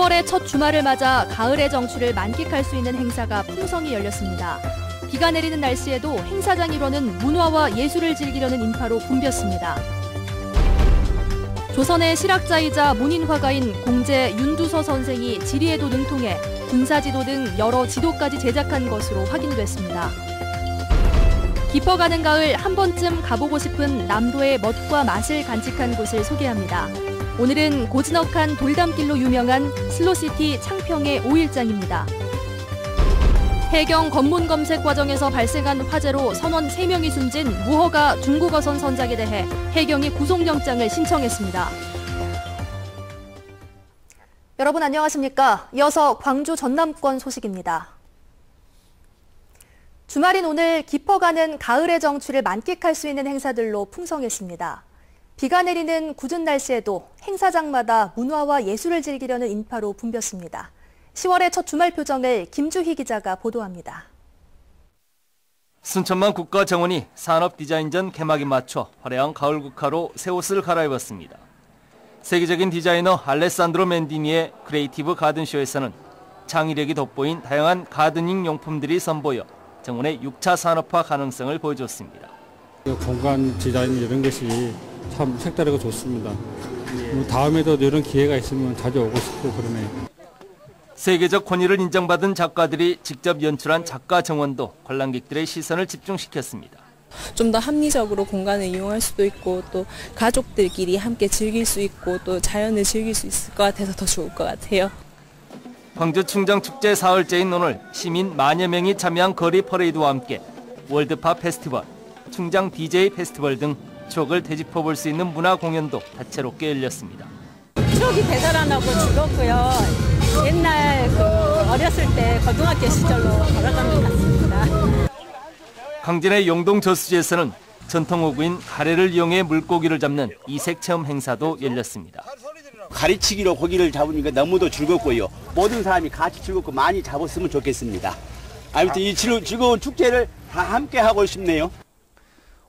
10월의 첫 주말을 맞아 가을의 정취를 만끽할 수 있는 행사가 풍성히 열렸습니다. 비가 내리는 날씨에도 행사장 일원은 문화와 예술을 즐기려는 인파로 붐볐습니다. 조선의 실학자이자 문인화가인 공제 윤두서 선생이 지리에도 능통해 군사지도 등 여러 지도까지 제작한 것으로 확인됐습니다. 깊어가는 가을 한 번쯤 가보고 싶은 남도의 멋과 맛을 간직한 곳을 소개합니다. 오늘은 고즈넉한 돌담길로 유명한 슬로시티 창평의 5일장입니다. 해경 검문 검색 과정에서 발생한 화재로 선원 3명이 숨진 무허가 중국어선 선장에 대해 해경이 구속영장을 신청했습니다. 여러분 안녕하십니까? 이어서 광주 전남권 소식입니다. 주말인 오늘 깊어가는 가을의 정취를 만끽할 수 있는 행사들로 풍성했습니다. 비가 내리는 궂은 날씨에도 행사장마다 문화와 예술을 즐기려는 인파로 붐볐습니다. 10월의 첫 주말 표정을 김주희 기자가 보도합니다. 순천만 국가정원이 산업디자인전 개막에 맞춰 화려한 가을 국화로 새 옷을 갈아입었습니다. 세계적인 디자이너 알레산드로 맨디니의 크리에이티브 가든쇼에서는 창의력이 돋보인 다양한 가드닝 용품들이 선보여 정원의 6차 산업화 가능성을 보여줬습니다. 공간 디자인 이런 것이 참 색다르고 좋습니다. 다음에도 이런 기회가 있으면 자주 오고 싶고 그러네요. 세계적 권위를 인정받은 작가들이 직접 연출한 작가 정원도 관람객들의 시선을 집중시켰습니다. 좀 더 합리적으로 공간을 이용할 수도 있고 또 가족들끼리 함께 즐길 수 있고 또 자연을 즐길 수 있을 것 같아서 더 좋을 것 같아요. 광주 충정축제 사흘째인 오늘 시민 만여 명이 참여한 거리 퍼레이드와 함께 월드팝 페스티벌, 충장 DJ 페스티벌 등 추억을 되짚어볼 수 있는 문화 공연도 다채롭게 열렸습니다. 추억이 되살아나고 즐겁고요. 옛날 어렸을 때 고등학교 시절로 돌아간 것 같습니다. 강진의 용동 저수지에서는 전통 어구인 가래를 이용해 물고기를 잡는 이색 체험 행사도 열렸습니다. 가리치기로 고기를 잡으니까 너무도 즐겁고요. 모든 사람이 같이 즐겁고 많이 잡았으면 좋겠습니다. 아무튼 이 즐거운 축제를 다 함께 하고 싶네요.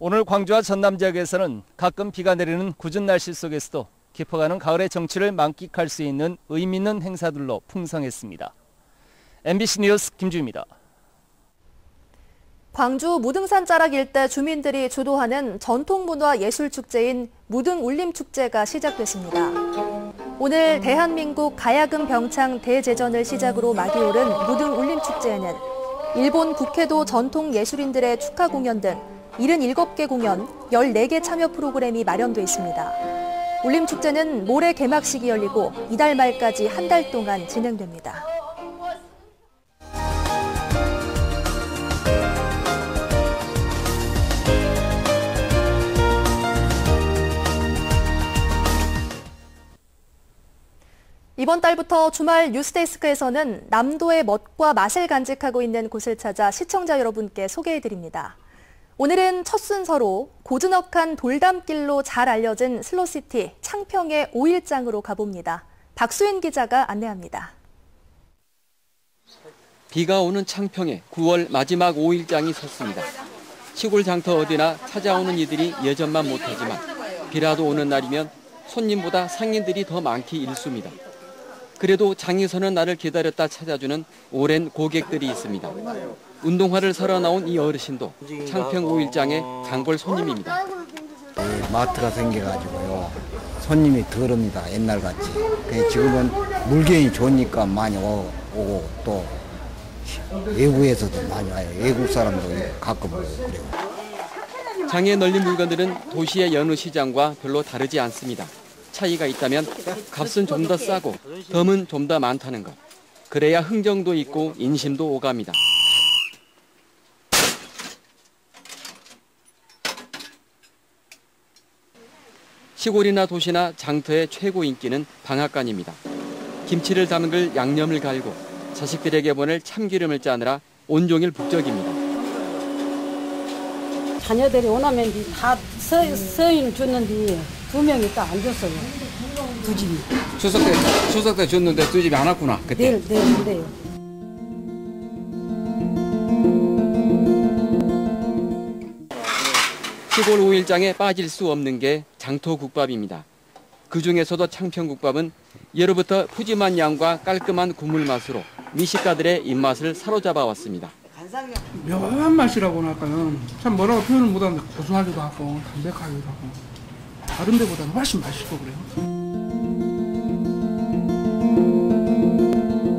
오늘 광주와 전남 지역에서는 가끔 비가 내리는 궂은 날씨 속에서도 깊어가는 가을의 정취를 만끽할 수 있는 의미 있는 행사들로 풍성했습니다. MBC 뉴스 김주입니다. 광주 무등산 자락 일대 주민들이 주도하는 전통문화예술축제인 무등울림축제가 시작됐습니다. 오늘 대한민국 가야금 병창 대제전을 시작으로 막이 오른 무등울림축제에는 일본 북해도 전통예술인들의 축하 공연 등 77개 공연, 14개 참여 프로그램이 마련돼 있습니다. 울림축제는 모레 개막식이 열리고 이달 말까지 한 달 동안 진행됩니다. 이번 달부터 주말 뉴스데스크에서는 남도의 멋과 맛을 간직하고 있는 곳을 찾아 시청자 여러분께 소개해드립니다. 오늘은 첫 순서로 고즈넉한 돌담길로 잘 알려진 슬로시티 창평의 5일장으로 가봅니다. 박수현 기자가 안내합니다. 비가 오는 창평에 9월 마지막 5일장이 섰습니다. 시골 장터 어디나 찾아오는 이들이 예전만 못하지만 비라도 오는 날이면 손님보다 상인들이 더 많기 일쑤입니다. 그래도 장이 서는 날을 기다렸다 찾아주는 오랜 고객들이 있습니다. 운동화를 사러 나온 이 어르신도 창평 5일장의 단골 손님입니다. 마트가 생겨가지고요. 손님이 덜합니다. 옛날같이. 지금은 물건이 좋으니까 많이 오고 또 외국에서도 많이 와요. 외국 사람도 가끔 오고 그래요. 장에 널린 물건들은 도시의 여느 시장과 별로 다르지 않습니다. 차이가 있다면 값은 좀 더 싸고 덤은 좀 더 많다는 것. 그래야 흥정도 있고 인심도 오갑니다. 시골이나 도시나 장터의 최고 인기는 방앗간입니다. 김치를 담글 양념을 갈고 자식들에게 보낼 참기름을 짜느라 온종일 북적입니다. 자녀들이 오나면 다 서인 줬는데 2명이 딱 안 줬어요. 2집이. 추석 때 줬는데 2집이 안 왔구나. 그때. 내일. 시골 5일장에 빠질 수 없는 게 장터국밥입니다. 그중에서도 창평국밥은 예로부터 푸짐한 양과 깔끔한 국물 맛으로 미식가들의 입맛을 사로잡아 왔습니다. 묘한 맛이라고나 할까요? 참 뭐라고 표현을 못하는데 고소하기도 하고 담백하기도 하고 다른 데보다는 훨씬 맛있고 그래요.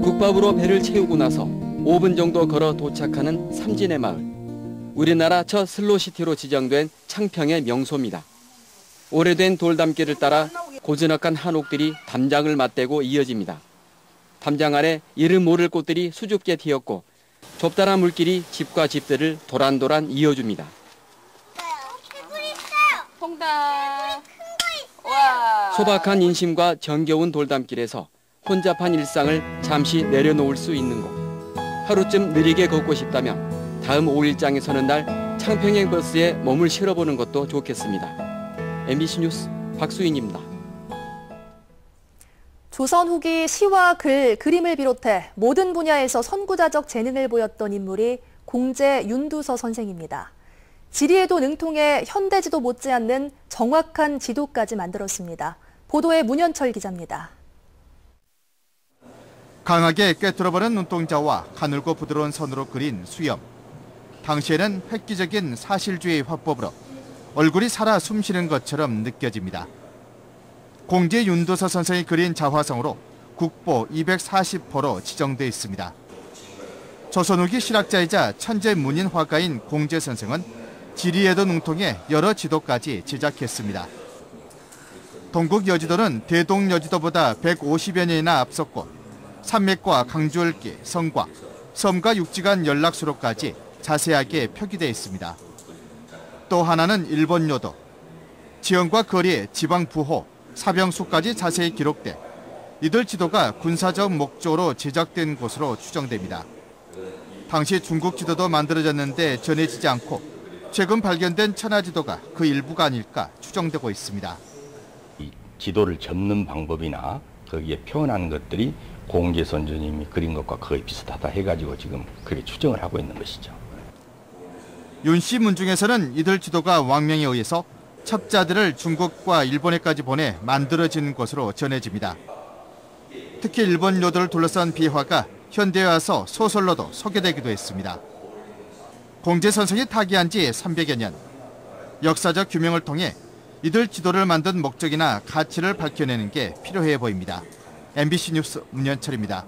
국밥으로 배를 채우고 나서 5분 정도 걸어 도착하는 삼진의 마을. 우리나라 첫 슬로시티로 지정된 창평의 명소입니다. 오래된 돌담길을 따라 고즈넉한 한옥들이 담장을 맞대고 이어집니다. 담장 아래 이름 모를 꽃들이 수줍게 튀었고 좁다란 물길이 집과 집들을 도란도란 이어줍니다. 소박한 인심과 정겨운 돌담길에서 혼잡한 일상을 잠시 내려놓을 수 있는 곳. 하루쯤 느리게 걷고 싶다면 다음 5일장에 서는 날 창평행 버스에 몸을 실어보는 것도 좋겠습니다. MBC 뉴스 박수인입니다. 조선 후기 시와 글, 그림을 비롯해 모든 분야에서 선구자적 재능을 보였던 인물이 공제 윤두서 선생입니다. 지리에도 능통해 현대지도 못지않는 정확한 지도까지 만들었습니다. 보도에 문현철 기자입니다. 강하게 꿰뚫어버린 눈동자와 가늘고 부드러운 선으로 그린 수염. 당시에는 획기적인 사실주의 화법으로 얼굴이 살아 숨쉬는 것처럼 느껴집니다. 공제 윤두서 선생이 그린 자화성으로 국보 240호로 지정돼 있습니다. 조선 후기 실학자이자 천재 문인 화가인 공제 선생은 지리에도 능통해 여러 지도까지 제작했습니다. 동국 여지도는 대동 여지도보다 150여 년이나 앞섰고 산맥과 강줄기, 성곽, 섬과 육지 간 연락수로까지 자세하게 표기되어 있습니다. 또 하나는 일본 요도, 지형과 거리, 지방 부호, 사병수까지 자세히 기록돼 이들 지도가 군사적 목적으로 제작된 것으로 추정됩니다. 당시 중국 지도도 만들어졌는데 전해지지 않고 최근 발견된 천하지도가 그 일부가 아닐까 추정되고 있습니다. 이 지도를 접는 방법이나 거기에 표현하는 것들이 공제 선생님이 그린 것과 거의 비슷하다 해가지고 지금 그렇게 추정을 하고 있는 것이죠. 윤씨 문중에서는 이들 지도가 왕명에 의해서 첩자들을 중국과 일본에까지 보내 만들어진 것으로 전해집니다. 특히 일본 요도를 둘러싼 비화가 현대에 와서 소설로도 소개되기도 했습니다. 공제 선생이 타기한 지 300여 년. 역사적 규명을 통해 이들 지도를 만든 목적이나 가치를 밝혀내는 게 필요해 보입니다. MBC 뉴스 문현철입니다.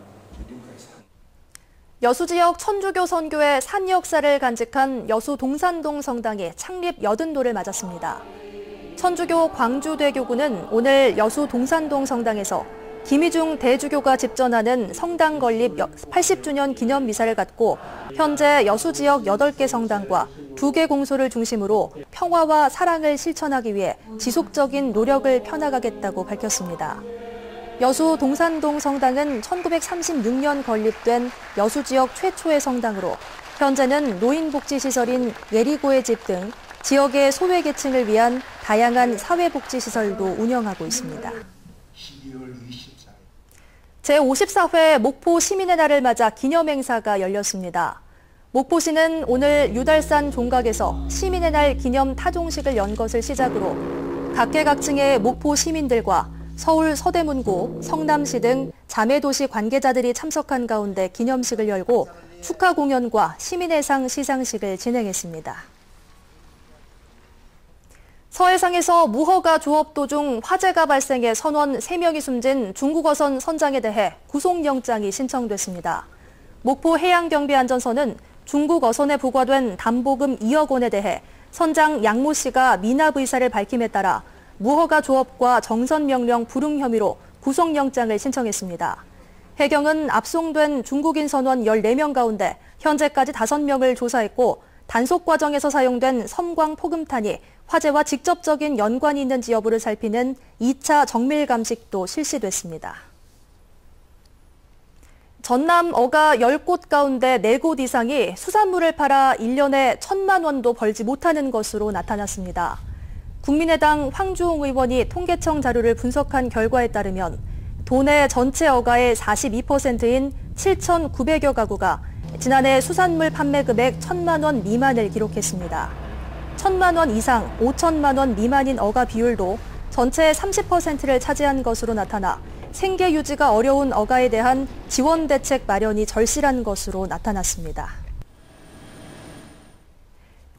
여수 지역 천주교 선교의 산 역사를 간직한 여수 동산동 성당이 창립 80도를 맞았습니다. 천주교 광주대교구는 오늘 여수 동산동 성당에서 김희중 대주교가 집전하는 성당 건립 80주년 기념 미사를 갖고 현재 여수 지역 8개 성당과 2개 공소를 중심으로 평화와 사랑을 실천하기 위해 지속적인 노력을 펴나가겠다고 밝혔습니다. 여수 동산동 성당은 1936년 건립된 여수 지역 최초의 성당으로 현재는 노인복지시설인 예리고의 집 등 지역의 소외계층을 위한 다양한 사회복지시설도 운영하고 있습니다. 제54회 목포 시민의 날을 맞아 기념행사가 열렸습니다. 목포시는 오늘 유달산 종각에서 시민의 날 기념 타종식을 연 것을 시작으로 각계각층의 목포 시민들과 서울 서대문구, 성남시 등 자매도시 관계자들이 참석한 가운데 기념식을 열고 축하 공연과 시민의상 시상식을 진행했습니다. 서해상에서 무허가 조업 도중 화재가 발생해 선원 3명이 숨진 중국어선 선장에 대해 구속영장이 신청됐습니다. 목포 해양경비안전선은 중국어선에 부과된 담보금 2억 원에 대해 선장 양모 씨가 미납 의사를 밝힘에 따라 무허가 조업과 정선명령 불응 혐의로 구속영장을 신청했습니다. 해경은 압송된 중국인 선원 14명 가운데 현재까지 5명을 조사했고 단속 과정에서 사용된 섬광 포금탄이 화재와 직접적인 연관이 있는지 여부를 살피는 2차 정밀 감식도 실시됐습니다. 전남 어가 10곳 가운데 4곳 이상이 수산물을 팔아 1년에 1,000만 원도 벌지 못하는 것으로 나타났습니다. 국민의당 황주홍 의원이 통계청 자료를 분석한 결과에 따르면 도내 전체 어가의 42%인 7,900여 가구가 지난해 수산물 판매 금액 1,000만 원 미만을 기록했습니다. 1,000만 원 이상, 5,000만 원 미만인 어가 비율도 전체의 30%를 차지한 것으로 나타나 생계 유지가 어려운 어가에 대한 지원 대책 마련이 절실한 것으로 나타났습니다.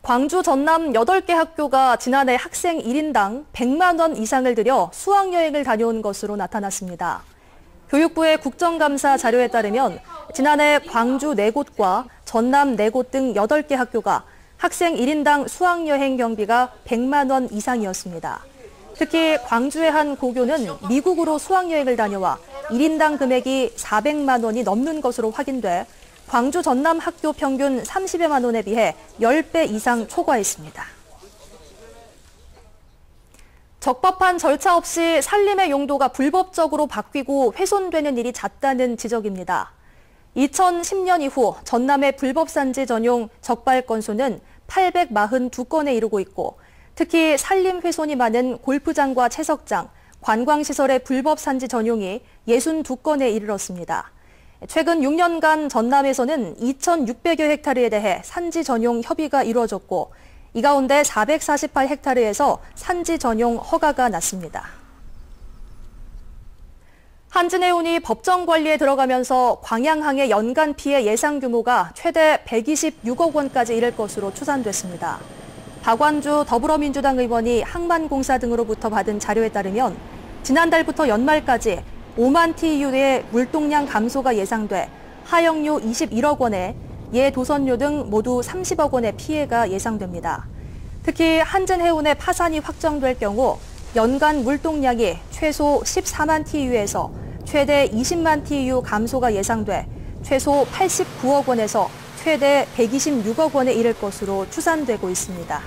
광주 전남 8개 학교가 지난해 학생 1인당 100만 원 이상을 들여 수학여행을 다녀온 것으로 나타났습니다. 교육부의 국정감사 자료에 따르면 지난해 광주 4곳과 전남 4곳 등 8개 학교가 학생 1인당 수학여행 경비가 100만 원 이상이었습니다. 특히 광주의 한 고교는 미국으로 수학여행을 다녀와 1인당 금액이 400만 원이 넘는 것으로 확인돼 광주 전남 학교 평균 30여만 원에 비해 10배 이상 초과했습니다. 적법한 절차 없이 산림의 용도가 불법적으로 바뀌고 훼손되는 일이 잦다는 지적입니다. 2010년 이후 전남의 불법산지 전용 적발 건수는 842건에 이르고 있고 특히 산림 훼손이 많은 골프장과 채석장, 관광시설의 불법산지 전용이 62건에 이르렀습니다. 최근 6년간 전남에서는 2,600여 헥타르에 대해 산지 전용 협의가 이루어졌고 이 가운데 448헥타르에서 산지 전용 허가가 났습니다. 한진해운이 법정 관리에 들어가면서 광양항의 연간 피해 예상 규모가 최대 126억 원까지 이를 것으로 추산됐습니다. 박완주 더불어민주당 의원이 항만공사 등으로부터 받은 자료에 따르면 지난달부터 연말까지 5만 TEU의 물동량 감소가 예상돼 하역료 21억 원에 예도선료 등 모두 30억 원의 피해가 예상됩니다. 특히 한진해운의 파산이 확정될 경우 연간 물동량이 최소 14만 TEU에서 최대 20만 TEU 감소가 예상돼 최소 89억 원에서 최대 126억 원에 이를 것으로 추산되고 있습니다.